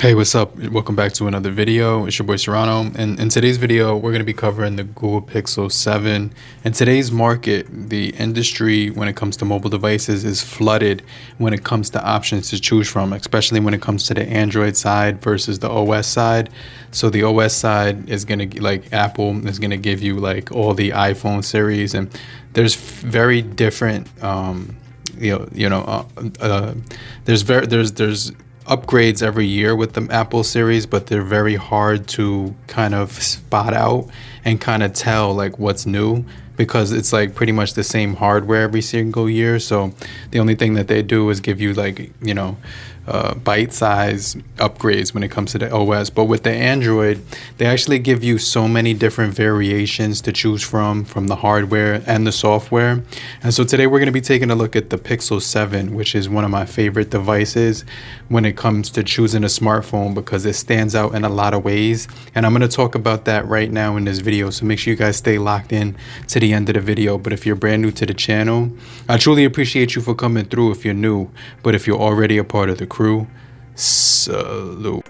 Hey, what's up? Welcome back to another video. It's your boy Serrano, and in today's video we're going to be covering the Google Pixel 7. In today's market, the industry when it comes to mobile devices is flooded when it comes to options to choose from, especially when it comes to the Android side versus the OS side. So the OS side is going to, like, Apple is going to give you like all the iPhone series, and there's very different there's upgrades every year with the Apple series, but they're very hard to kind of spot out and kind of tell like what's new, because it's like pretty much the same hardware every single year. So the only thing that they do is give you like, bite-size upgrades when it comes to the OS. But with the Android, they actually give you so many different variations to choose from the hardware and the software. And so today we're going to be taking a look at the Pixel 7, which is one of my favorite devices when it comes to choosing a smartphone, because it stands out in a lot of ways. And I'm going to talk about that right now in this video, so make sure you guys stay locked in to the end of the video. But if you're brand new to the channel, I truly appreciate you for coming through if you're new. But if you're already a part of the crew, salute.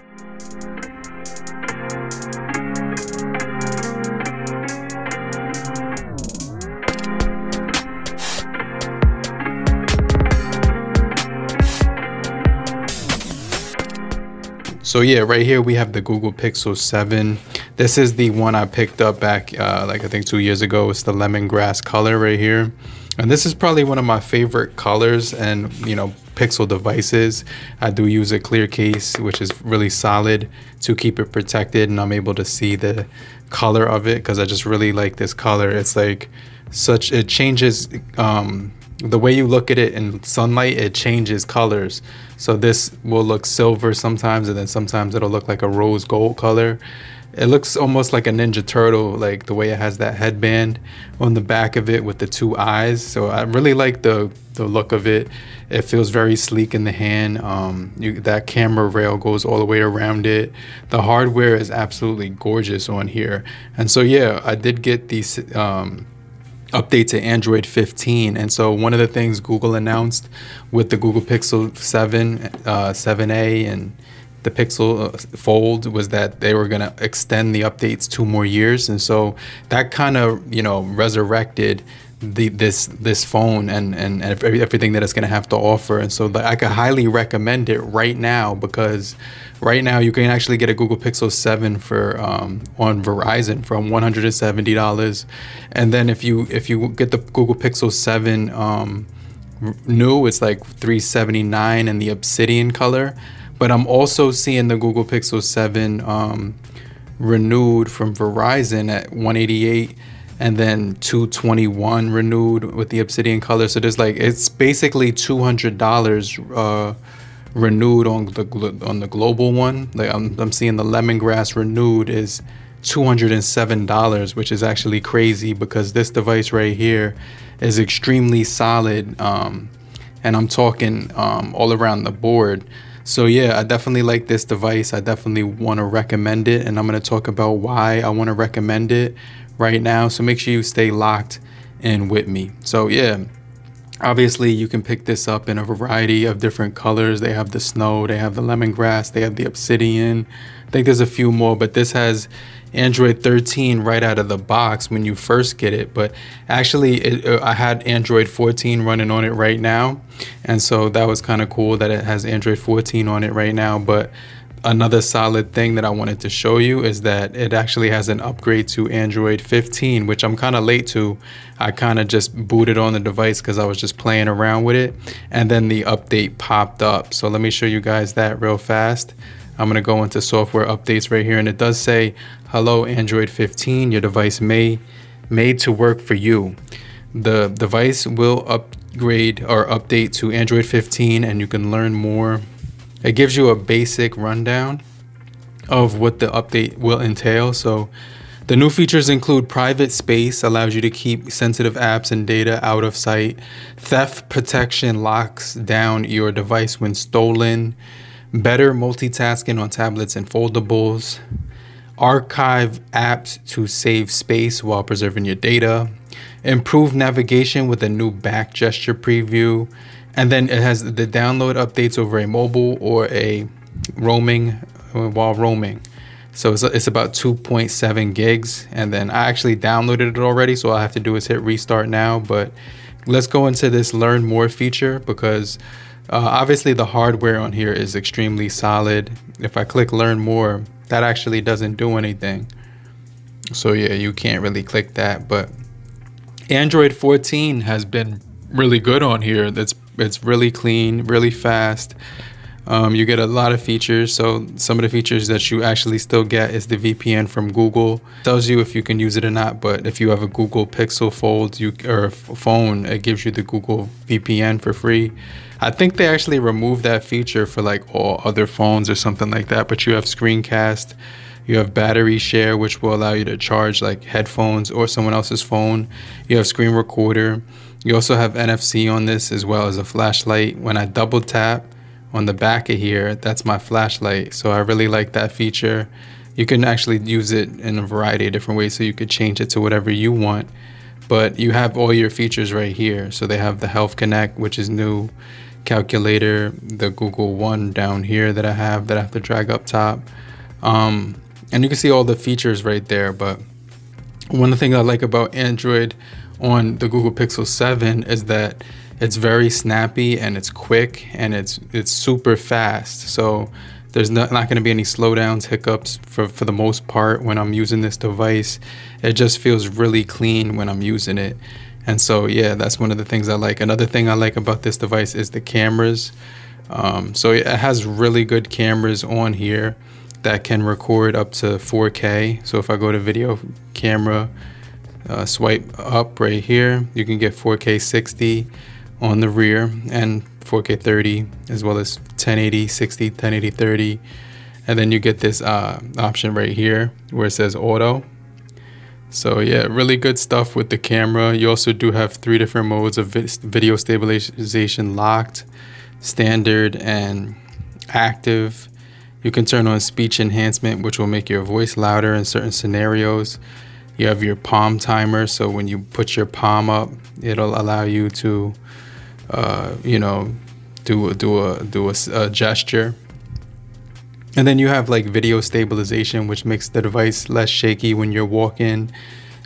So yeah, right here we have the Google Pixel 7. This is the one I picked up back like I think 2 years ago. It's the lemongrass color right here. And this is probably one of my favorite colors and, Pixel devices. I do use a clear case, which is really solid to keep it protected, and I'm able to see the color of it because I just really like this color. It's like it changes the way you look at it in sunlight, it changes colors. So this will look silver sometimes, and then sometimes it'll look like a rose gold color. It looks almost like a Ninja Turtle, like the way it has that headband on the back of it with the two eyes. So I really like the look of it. It feels very sleek in the hand. That camera rail goes all the way around it. The hardware is absolutely gorgeous on here. And so yeah, I did get these update to Android 15. And so one of the things Google announced with the Google Pixel 7, 7a, and the Pixel Fold was that they were going to extend the updates 2 more years. And so that kind of, resurrected this phone and everything that it's going to have to offer. And so I could highly recommend it right now, because right now you can actually get a Google Pixel 7 for on Verizon from $170. And then if you get the Google Pixel 7 new, it's like $379 in the obsidian color. But I'm also seeing the Google Pixel 7 renewed from Verizon at $188, and then $221 renewed with the obsidian color. So there's it's basically $200 renewed on the global one. Like I'm seeing the lemongrass renewed is $207, which is actually crazy because this device right here is extremely solid, and I'm talking all around the board. So yeah, I definitely like this device. I definitely want to recommend it, and I'm going to talk about why I want to recommend it right now. So make sure you stay locked in with me. So yeah, obviously you can pick this up in a variety of different colors. They have the snow, they have the lemongrass, they have the obsidian. I think there's a few more, but this has Android 13 right out of the box when you first get it. But actually I had Android 14 running on it right now, and so that was kind of cool that it has Android 14 on it right now. But another solid thing that I wanted to show you is that it actually has an upgrade to Android 15, which I'm kind of late to. I kind of just booted on the device because I was just playing around with it, and then the update popped up. So let me show you guys that real fast. I'm going to go into software updates right here, and it does say, hello Android 15, your device made to work for you. The device will upgrade or update to Android 15, and you can learn more. It gives you a basic rundown of what the update will entail. So the new features include private space, allows you to keep sensitive apps and data out of sight. Theft protection locks down your device when stolen. Better multitasking on tablets and foldables. Archive apps to save space while preserving your data. Improved navigation with a new back gesture preview. And then it has the download updates over a mobile or a roaming while roaming. So it's about 2.7 gigs, and then I actually downloaded it already, so all I have to do is hit restart now. But let's go into this learn more feature, because obviously the hardware on here is extremely solid. If I click learn more, that actually doesn't do anything. So yeah, you can't really click that. But Android 14 has been really good on here. It's really clean, really fast. You get a lot of features. So some of the features that you actually still get is the VPN from Google. It tells you if you can use it or not, but if you have a Google Pixel Fold or phone, it gives you the Google VPN for free. I think they actually removed that feature for like all other phones or something like that, but you have screencast, you have battery share, which will allow you to charge like headphones or someone else's phone. You have screen recorder. You also have NFC on this, as well as a flashlight. When I double tap on the back of here, that's my flashlight. So I really like that feature. You can actually use it in a variety of different ways, so you could change it to whatever you want. But you have all your features right here. So they have the Health Connect, which is new, calculator, the Google One down here that I have to drag up top. And you can see all the features right there. But one of the things I like about Android on the Google Pixel 7 is that it's very snappy and it's quick and it's super fast. So there's not going to be any slowdowns, hiccups for the most part when I'm using this device. It just feels really clean when I'm using it. And so yeah, that's one of the things I like. Another thing I like about this device is the cameras. So it has really good cameras on here that can record up to 4K. So if I go to video camera, swipe up right here, you can get 4K 60 on the rear and 4K 30, as well as 1080 60, 1080 30. And then you get this option right here where it says auto. So yeah, really good stuff with the camera. You also do have 3 different modes of video stabilization: locked, standard, and active. You can turn on speech enhancement, which will make your voice louder in certain scenarios. You have your palm timer, so when you put your palm up, it'll allow you to do a gesture. And then you have like video stabilization, which makes the device less shaky when you're walking.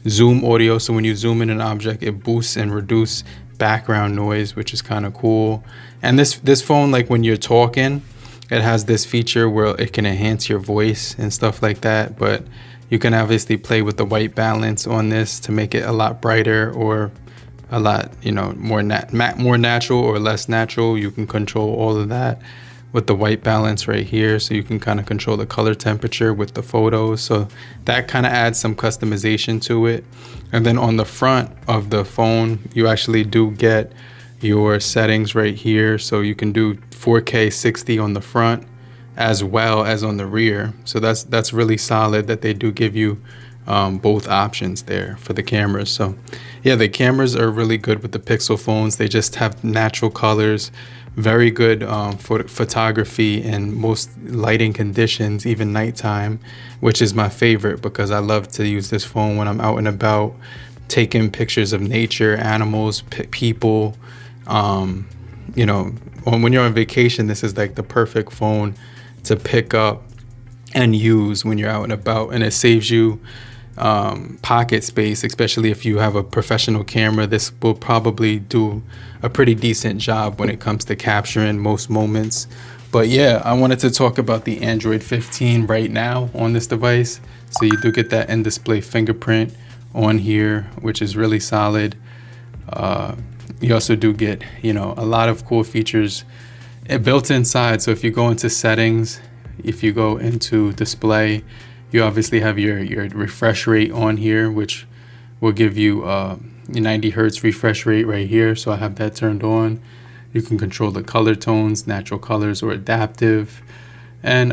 Zoom audio, so when you zoom in an object, it boosts and reduces background noise, which is kind of cool. And this phone, like when you're talking, it has this feature where it can enhance your voice and stuff like that. But you can obviously play with the white balance on this to make it a lot brighter or a lot, more natural or less natural. You can control all of that with the white balance right here. So you can kind of control the color temperature with the photos. So that kind of adds some customization to it. And then on the front of the phone, you actually do get your settings right here. So you can do 4K 60 on the front as well as on the rear. So that's really solid that they do give you both options there for the cameras. So yeah, the cameras are really good with the Pixel phones. They just have natural colors, very good for photography in most lighting conditions, even nighttime, which is my favorite because I love to use this phone when I'm out and about, taking pictures of nature, animals, people. When you're on vacation, this is like the perfect phone to pick up and use when you're out and about, and it saves you pocket space, especially if you have a professional camera. This will probably do a pretty decent job when it comes to capturing most moments. But yeah, I wanted to talk about the Android 15 right now on this device. So you do get that in-display fingerprint on here, which is really solid. You also do get, a lot of cool features built inside. So if you go into settings, if you go into display, you obviously have your refresh rate on here, which will give you 90 hertz refresh rate right here. So I have that turned on. You can control the color tones, natural colors or adaptive. And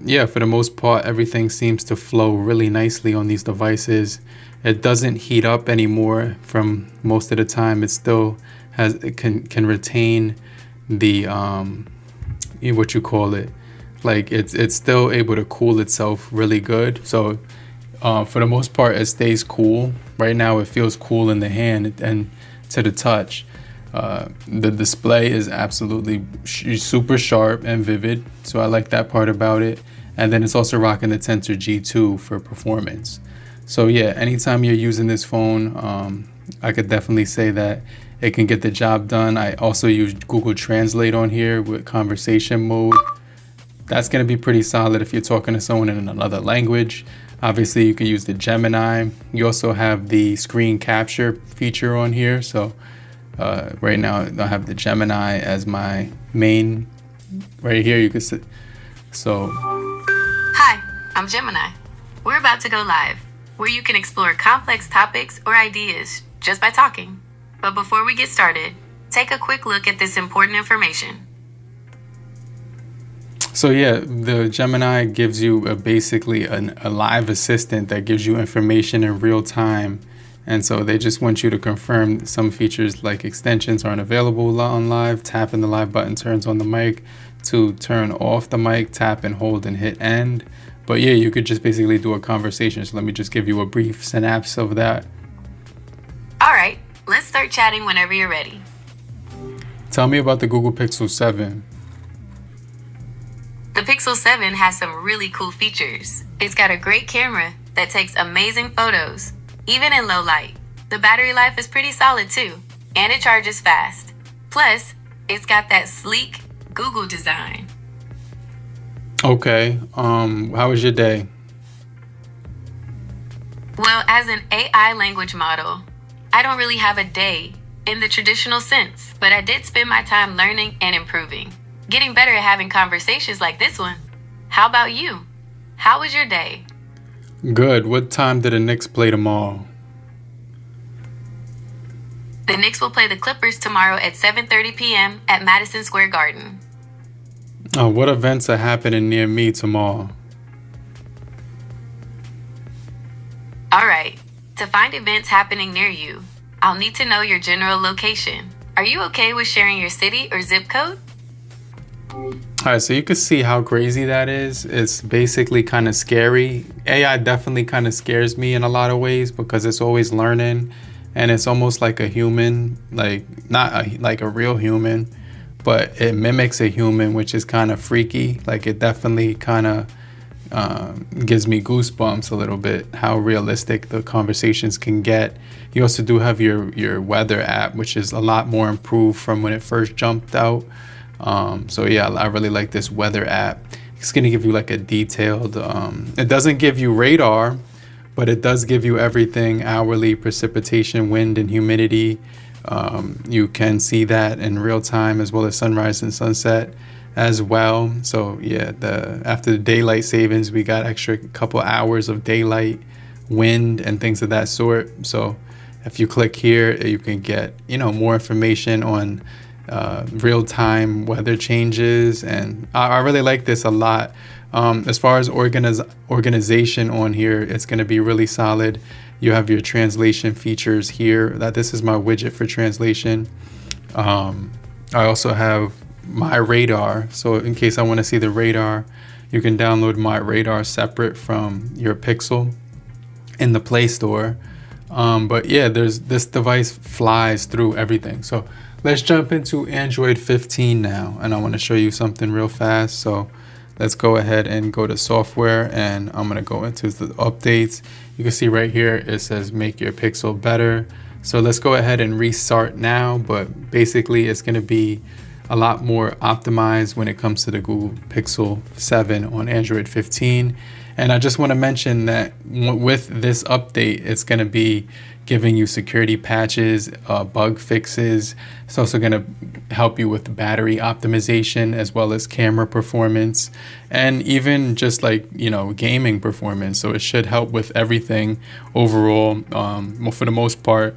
yeah, for the most part, everything seems to flow really nicely on these devices. It doesn't heat up anymore from most of the time. It still can retain the what you call it, like it's still able to cool itself really good. So for the most part, it stays cool. Right now it feels cool in the hand and to the touch. The display is absolutely super sharp and vivid, so I like that part about it. And then it's also rocking the Tensor G2 for performance. So yeah, anytime you're using this phone, I could definitely say that it can get the job done. I also use Google Translate on here with conversation mode. That's going to be pretty solid if you're talking to someone in another language. Obviously, you can use the Gemini. You also have the screen capture feature on here. So right now, I have the Gemini as my main. Right here, you can see. So, hi, I'm Gemini. We're about to go live, where you can explore complex topics or ideas just by talking. But before we get started, take a quick look at this important information. So yeah, the Gemini gives you basically a live assistant that gives you information in real time. And so they just want you to confirm some features like extensions aren't available on live. Tapping the live button turns on the mic. To turn off the mic, tap and hold and hit end. But yeah, you could just basically do a conversation. So let me just give you a brief synapse of that. All right, let's start chatting whenever you're ready. Tell me about the Google Pixel 7. The Pixel 7 has some really cool features. It's got a great camera that takes amazing photos, even in low light. The battery life is pretty solid too, and it charges fast. Plus, it's got that sleek Google design. Okay, how was your day? Well, as an AI language model, I don't really have a day in the traditional sense, but I did spend my time learning and improving, getting better at having conversations like this one. How about you? How was your day? Good. What time did the Knicks play tomorrow? The Knicks will play the Clippers tomorrow at 7:30 p.m. at Madison Square Garden. What events are happening near me tomorrow? All right. To find events happening near you, I'll need to know your general location. Are you okay with sharing your city or zip code? All right, so you can see how crazy that is. It's basically kind of scary. AI definitely kind of scares me in a lot of ways because it's always learning and it's almost like a human, like like a real human, but it mimics a human, which is kind of freaky. Like it definitely kind of gives me goosebumps a little bit, how realistic the conversations can get. You also do have your weather app, which is a lot more improved from when it first jumped out. So yeah, I really like this weather app. It's gonna give you like a detailed, it doesn't give you radar, but it does give you everything: hourly precipitation, wind, and humidity. You can see that in real time, as well as sunrise and sunset as well. So yeah, after the daylight savings, we got extra couple hours of daylight, wind, and things of that sort. So if you click here, you can get more information on real-time weather changes, and I really like this a lot. As far as organization on here, it's going to be really solid. You have your translation features here. This is my widget for translation. I also have my radar, so in case I want to see the radar, you can download my radar separate from your Pixel in the Play Store. But yeah, this device flies through everything. So let's jump into Android 15 now, and I want to show you something real fast. So let's go ahead and go to software, and I'm going to go into the updates. You can see right here it says make your Pixel better. So let's go ahead and restart now, but basically it's going to be a lot more optimized when it comes to the Google Pixel 7 on Android 15. And I just want to mention that with this update, it's going to be giving you security patches, bug fixes. It's also going to help you with battery optimization, as well as camera performance, and even just like, gaming performance. So it should help with everything overall. For the most part,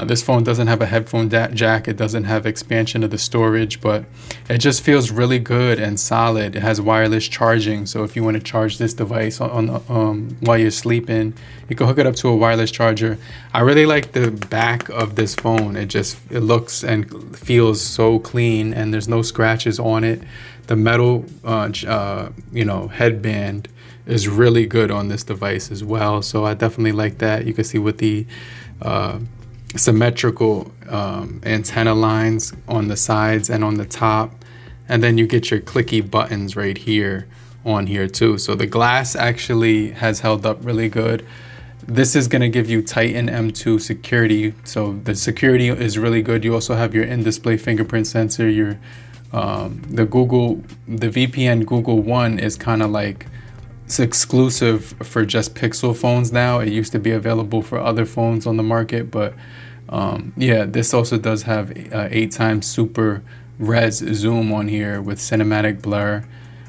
this phone doesn't have a headphone jack. It doesn't have expansion of the storage, but it just feels really good and solid. It has wireless charging, so if you want to charge this device while you're sleeping, you can hook it up to a wireless charger. I really like the back of this phone. It looks and feels so clean, and there's no scratches on it. The metal, headband is really good on this device as well. So I definitely like that. You can see with the symmetrical antenna lines on the sides and on the top, and then you get your clicky buttons right here on here too. So the glass actually has held up really good. This is going to give you Titan M2 security. So the security is really good. You also have your in-display fingerprint sensor. Your the VPN Google One is kind of like, it's exclusive for just Pixel phones now. It used to be available for other phones on the market, but yeah, this also does have 8x super res zoom on here with cinematic blur,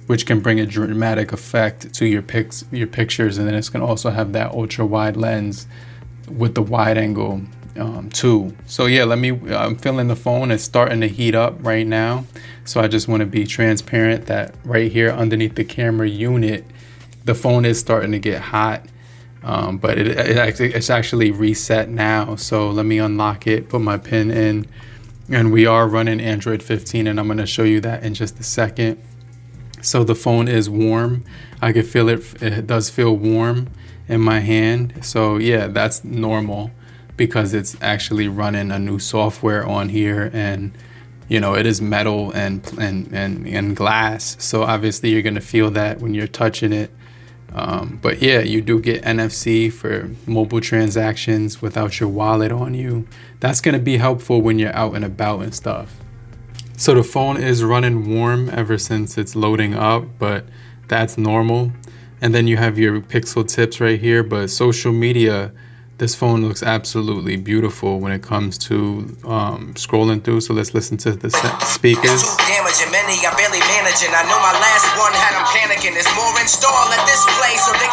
which can bring a dramatic effect to your pictures. And then it's going to also have that ultra wide lens with the wide angle too. So yeah, I'm feeling the phone is starting to heat up right now. So I just want to be transparent that right here underneath the camera unit, the phone is starting to get hot. But it's actually reset now. So let me unlock it, put my pin in, and we are running Android 15, and I'm going to show you that in just a second. So the phone is warm. I can feel it. It does feel warm in my hand. So yeah, that's normal because it's actually running a new software on here, and you know, it is metal and glass. So obviously you're going to feel that when you're touching it. But yeah, you do get NFC for mobile transactions without your wallet on you. That's going to be helpful when you're out and about and stuff. So the phone is running warm ever since it's loading up, but that's normal. And then you have your pixel tips right here, but social media, this phone looks absolutely beautiful when it comes to scrolling through. So let's listen to the speakers. Damaging many, I barely managing. I know my last one had them panicking. There's more in store at this place, so they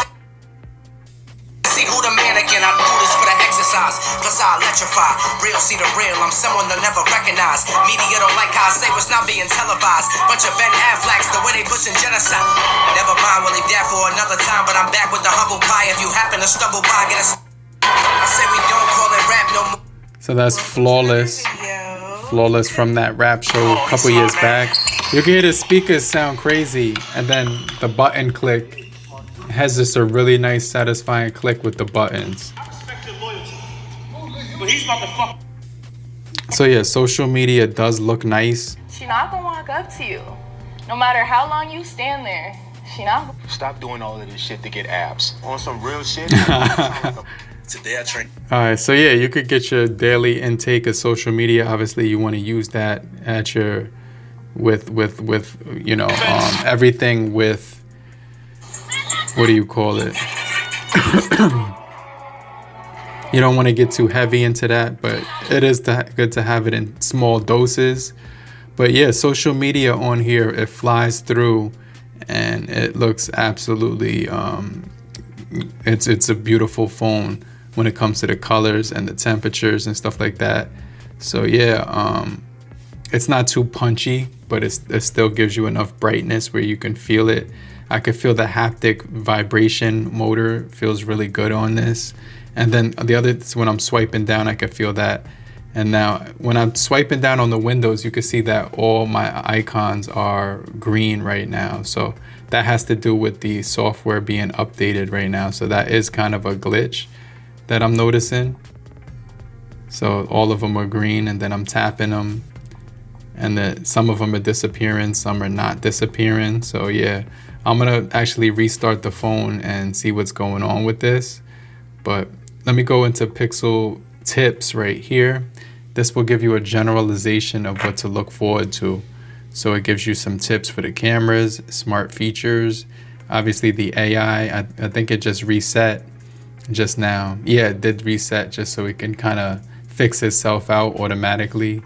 see who the mannequin. I do this for the exercise, plus I electrify. Real see the real, I'm someone they'll never recognize. Media don't like how I say what's not being televised. Bunch of Ben Afflecks, the way they pushing genocide. Never mind, we'll leave that for another time. But I'm back with the humble pie. If you happen to stumble by, get a I said we don't call it rap no more. So that's Flawless. Flawless from that rap show a couple years back. You can hear the speakers sound crazy, and then the button click has just a really nice satisfying click with the buttons. So yeah, social media does look nice. She not gonna walk up to you. No matter how long you stand there. She not. Stop doing all of this shit to get abs. On some real shit. Today I train. All right, so yeah, you could get your daily intake of social media. Obviously, you want to use that at your with you know everything with, what do you call it? You don't want to get too heavy into that, but it is good to have it in small doses. But yeah, social media on here, it flies through, and it looks absolutely it's a beautiful phone when it comes to the colors and the temperatures and stuff like that. So yeah, it's not too punchy, but it still gives you enough brightness where you can feel it. I could feel the haptic vibration motor feels really good on this. And then the other, when I'm swiping down, I could feel that. And now when I'm swiping down on the windows, you can see that all my icons are green right now. So that has to do with the software being updated right now. So that is kind of a glitch that I'm noticing. So all of them are green, and then I'm tapping them, and then some of them are disappearing, some are not disappearing. So yeah, I'm gonna actually restart the phone and see what's going on with this. But let me go into Pixel tips right here. This will give you a generalization of what to look forward to. So it gives you some tips for the cameras, smart features, obviously the AI. I think it just reset just now. Yeah, it did reset just so it can kind of fix itself out automatically.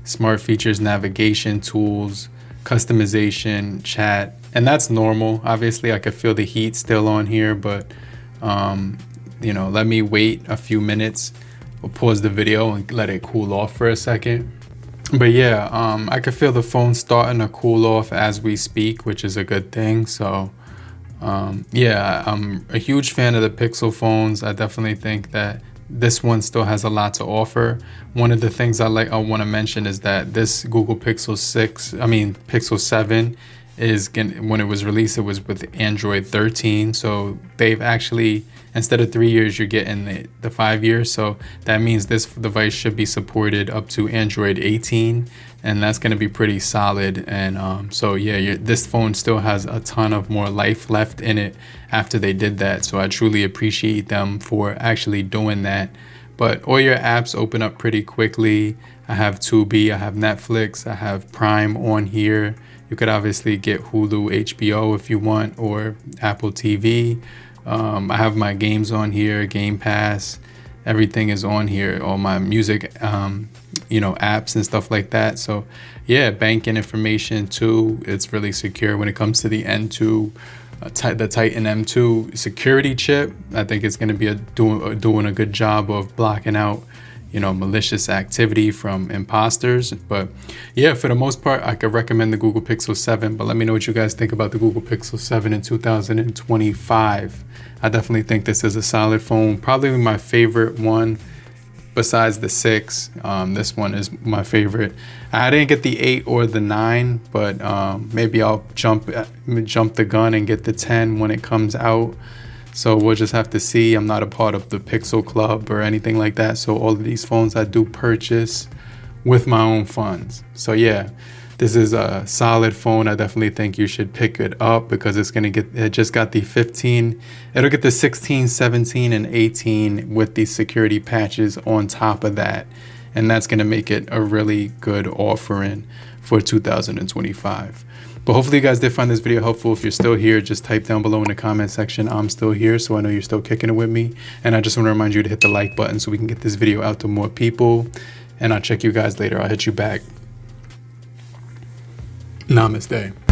Smart features, navigation tools, customization, chat, and that's normal. Obviously I could feel the heat still on here, but you know, let me wait a few minutes. We'll pause the video and let it cool off for a second. But yeah, I could feel the phone starting to cool off as we speak, which is a good thing. So yeah, I'm a huge fan of the Pixel phones. I definitely think that this one still has a lot to offer. One of the things I want to mention is that this Google Pixel 7 when it was released, it was with Android 13. So they've actually, instead of 3 years, you're getting the 5 years. So that means this device should be supported up to Android 18, and that's going to be pretty solid. And so yeah, this phone still has a ton of more life left in it after they did that. So I truly appreciate them for actually doing that. But all your apps open up pretty quickly. I have Tubi, I have Netflix, I have Prime on here. You could obviously get Hulu, HBO if you want, or Apple TV. I have my games on here, Game Pass. Everything is on here, all my music, apps and stuff like that. So yeah, banking information too. It's really secure when it comes to the N2, the Titan M2 security chip. I think it's going to be doing a good job of blocking out malicious activity from imposters. But yeah, for the most part, I could recommend the Google Pixel 7, but let me know what you guys think about the Google Pixel 7 in 2025. I definitely think this is a solid phone, probably my favorite one besides the 6. This one is my favorite. I didn't get the 8 or the 9, but maybe I'll jump the gun and get the 10 when it comes out. So we'll just have to see. I'm not a part of the Pixel Club or anything like that. So all of these phones I do purchase with my own funds. So yeah, this is a solid phone. I definitely think you should pick it up because it just got the 15. It'll get the 16, 17, and 18 with the security patches on top of that. And that's going to make it a really good offering for 2025. But hopefully you guys did find this video helpful. If you're still here, just type down below in the comment section, I'm still here, so I know you're still kicking it with me. And I just want to remind you to hit the like button so we can get this video out to more people. And I'll check you guys later. I'll hit you back. Namaste.